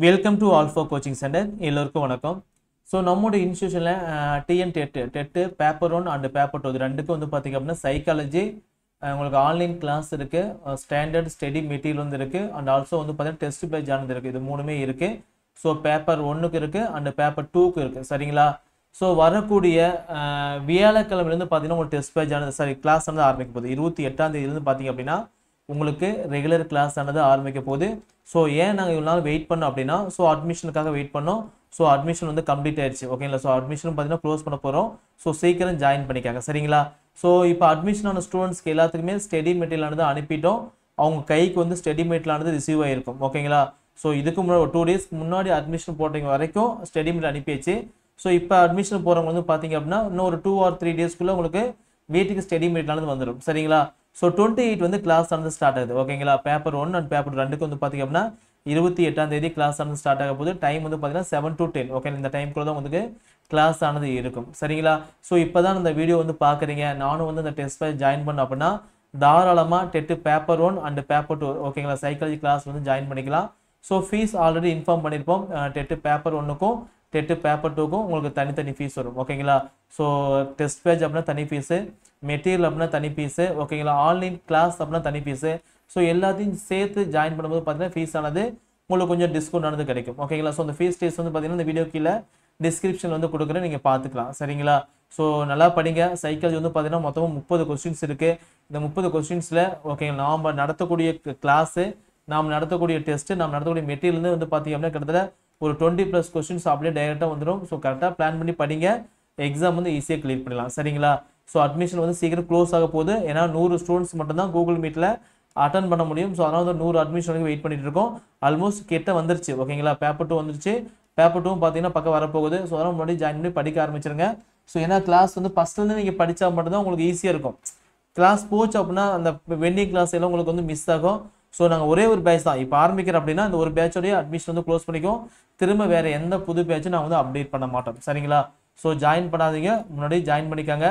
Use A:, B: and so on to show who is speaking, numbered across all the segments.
A: Welcome to Alpha coaching centre. எல்லோருக்கும் வணக்கம். So நம்மளோட இன்ஸ்டியூஷனில் TN TET paper 1 and paper 2 இது ரெண்டுக்கும் வந்து பார்த்திங்க அப்படின்னா சைக்காலஜி உங்களுக்கு ஆன்லைன் கிளாஸ் இருக்குது, ஸ்டாண்டர்ட் ஸ்டடி மெட்டீரியல் வந்து இருக்குது, அண்ட் ஆல்சோ வந்து பார்த்தீங்கன்னா டெஸ்ட் பேஜ் ஆனது இருக்குது. இது மூணுமே இருக்குது. ஸோ பேப்பர் 1க்கு இருக்குது அண்ட் பேப்பர் 2க்கு இருக்குது. சரிங்களா? ஸோ வரக்கூடிய வியாழக்கிழமையிலேருந்து பார்த்தீங்கன்னா உங்களுக்கு டெஸ்ட் பேஜ் ஆனது கிளாஸ் ஆனது ஆரம்பிக்க போகுது. 28ஆம் தேதியிலேருந்து பார்த்தீங்க அப்படின்னா உங்களுக்கு ரெகுலர் கிளாஸ் ஆனது ஆரம்பிக்க போகுது. ஸோ ஏன் நாங்கள் இவ்வளோ நாள் வெயிட் பண்ணோம் அப்படின்னா, ஸோ அட்மிஷனுக்காக வெயிட் பண்ணோம். ஸோ அட்மிஷன் வந்து கம்ப்ளீட் ஆயிடுச்சு. ஓகேங்களா? ஸோ அட்மிஷன் பார்த்தீங்கன்னா க்ளோஸ் பண்ண போகிறோம். ஸோ சீக்கிரம் ஜாயின் பண்ணிக்காங்க. சரிங்களா? ஸோ இப்போ அட்மிஷனான ஸ்டூடெண்ட்ஸ்க்கு எல்லாத்துக்குமே ஸ்டடி மெட்டீரியலானது அனுப்பிட்டோம். அவங்க கைக்கு வந்து ஸ்டடி மெட்டீரியலானது ரிசீவ் ஆகிருக்கும். ஓகேங்களா? ஸோ இதுக்கு முன்னாடி ஒரு 2 டேஸ்க்கு முன்னாடி அட்மிஷன் போட்டவங்க வரைக்கும் ஸ்டடி மெட்டீரியல் அனுப்பியாச்சு. ஸோ இப்போ அட்மிஷன் போகிறவங்க வந்து பார்த்தீங்க அப்படின்னா இன்னும் ஒரு 2 or 3 டேஸ்க்குள்ளே உங்களுக்கு வீட்டுக்கு ஸ்டடி மெட்டீரியலானது வந்துடும். சரிங்களா? ஸோ 28 வந்து கிளாஸ் ஆனது ஸ்டார்ட் ஆகுது. ஓகேங்களா? பேப்பர் 1 அண்ட் பேப்பர் 2க்கு வந்து பார்த்தீங்க அப்படின்னா 28ஆம் தேதி கிளாஸ் ஆனது ஸ்டார்ட் ஆக போது. டைம் வந்து பார்த்தீங்கன்னா 7 to 10. ஓகே, இந்த டைம்குள்ள தான் உங்களுக்கு கிளாஸ் ஆனது இருக்கும். சரிங்களா? ஸோ இப்போ தான் இந்த வீடியோ வந்து பார்க்குறீங்க, நானும் வந்து இந்த டெஸ்ட் பேட்ச் ஜாயின் பண்ண அப்படின்னா தாராளமாக டெட்டு பேப்பர் 1 அண்ட் பேப்பர் 2 ஓகேங்களா சைக்காலஜி கிளாஸ் வந்து ஜாயின் பண்ணிக்கலாம். ஸோ ஃபீஸ் ஆல்ரெடி இன்ஃபார்ம் பண்ணியிருப்போம். டெட்டு பேப்பர் 1க்கும் டெட்டு பேப்பர் 2க்கும் உங்களுக்கு தனித்தனி ஃபீஸ் வரும். ஓகேங்களா? ஸோ டெஸ்ட் பேஜ் அப்படின்னா தனி ஃபீஸு, மெட்டீரியல் அப்படின்னா தனி ஃபீஸு, ஓகேங்களா, ஆன்லைன் கிளாஸ் அப்படின்னா தனி ஃபீஸு. ஸோ எல்லாத்தையும் சேர்த்து ஜாயின் பண்ணும்போது பார்த்தீங்கன்னா ஃபீஸ் ஆனது உங்களுக்கு கொஞ்சம் டிஸ்கவுண்ட் ஆனது கிடைக்கும். ஓகேங்களா? ஸோ அந்த ஃபீஸ் டேஸ் வந்து பார்த்தீங்கன்னா இந்த வீடியோ கீழே டிஸ்கிரிப்ஷன் வந்து கொடுக்குறேன், நீங்கள் பார்த்துக்கலாம். சரிங்களா? ஸோ நல்லா படிங்க. சைக்காலஜி வந்து பார்த்தீங்கன்னா மொத்தமாக 30 கொஸ்டின்ஸ் இருக்குது. இந்த 30 கொஸ்டின்ஸில் ஓகேங்களா நாம் நடத்தக்கூடிய கிளாஸு, நாம் நடத்தக்கூடிய டெஸ்ட்டு, நாம் நடத்தக்கூடிய மெட்டீரியல் வந்து பார்த்தீங்க அப்படின்னா கிட்டத்தட்ட ஒரு 20+ கொஸ்டின்ஸ் அப்படியே டைரெக்டாக வந்துடும். ஸோ கரெக்டாக பிளான் பண்ணி படிங்க, எக்ஸாம் வந்து ஈஸியாக கிளியர் பண்ணலாம். சரிங்களா? ஸோ அட்மிஷன் வந்து சீக்கிரம் க்ளோஸ் ஆக போகுது. ஏன்னா 100 ஸ்டூடெண்ட்ஸ் மட்டும்தான் கூகுள் மீட்டில் அட்டன் பண்ண முடியும். ஸோ அதனால வந்து 100 அட்மிஷன் வரைக்கும் வெயிட் பண்ணிட்டு இருக்கோம். ஆல்மோஸ்ட் கிட்ட வந்துருச்சு. ஓகேங்களா? பேப்பர் 2 வந்துருச்சு. பேப்பர் 2 பார்த்தீங்கன்னா பக்கம் வரப்போகுது. ஸோ அதனால் முன்னாடி ஜாயின் பண்ணி படிக்க ஆரம்பிச்சிருங்க. ஸோ ஏன்னா கிளாஸ் வந்து ஃபஸ்ட்லேருந்து நீங்கள் படித்தா மட்டும்தான் உங்களுக்கு ஈஸியாக இருக்கும். கிளாஸ் போச்சு அப்படின்னா அந்த வெண்டிங் கிளாஸ் எல்லாம் உங்களுக்கு வந்து மிஸ் ஆகும். ஸோ நாங்கள் ஒரே ஒரு பேட்ச் தான் இப்போ ஆரம்பிக்கிறோம் அப்படின்னா இந்த ஒரு பேட்சோடைய அட்மிஷன் வந்து க்ளோஸ் பண்ணிக்கும். திரும்ப வேறு எந்த புது பேட்சும் நான் வந்து அப்டேட் பண்ண மாட்டோம். சரிங்களா? ஸோ ஜாயின் பண்ணாதீங்க, முன்னாடி ஜாயின் பண்ணிக்காங்க.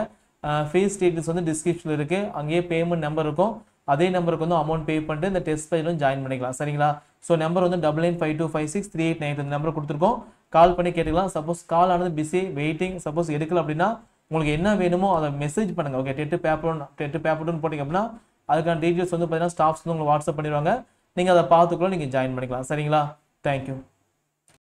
A: ஃபீஸ் டீட்டெயில்ஸ் வந்து டிஸ்கிரிப்ஷனில் இருக்குது. அங்கேயே பேமெண்ட் நம்பர் இருக்கும். அதே நம்பருக்கு வந்து அமௌண்ட் பே பண்ணிட்டு இந்த டெஸ்ட் பேஜிலும் ஜாயின் பண்ணிக்கலாம். சரிங்களா? ஸோ நம்பர் வந்து 9952563893 இந்த நம்பர் கொடுத்துருக்கோம். கால் பண்ணி கேட்டுக்கலாம். சப்போஸ் கால் ஆனது பிஸி வெயிட்டிங், சப்போஸ் எடுக்கல அப்படின்னா உங்களுக்கு என்ன வேணுமோ அதை மெசேஜ் பண்ணுங்கள். ஓகே, டெட்டு பேப்பர் 1 போட்டிங்க அப்படின்னா அதுக்கான டீட்டெயில்ஸ் வந்து பார்த்தீங்கன்னா ஸ்டாஃப்ஸ் வந்து உங்களுக்கு வாட்ஸ்அப் பண்ணிடுவாங்க. நீங்கள் அதை பார்த்துக்குள்ள நீங்கள் ஜாயின் பண்ணிக்கலாம். சரிங்களா? தேங்க்யூ.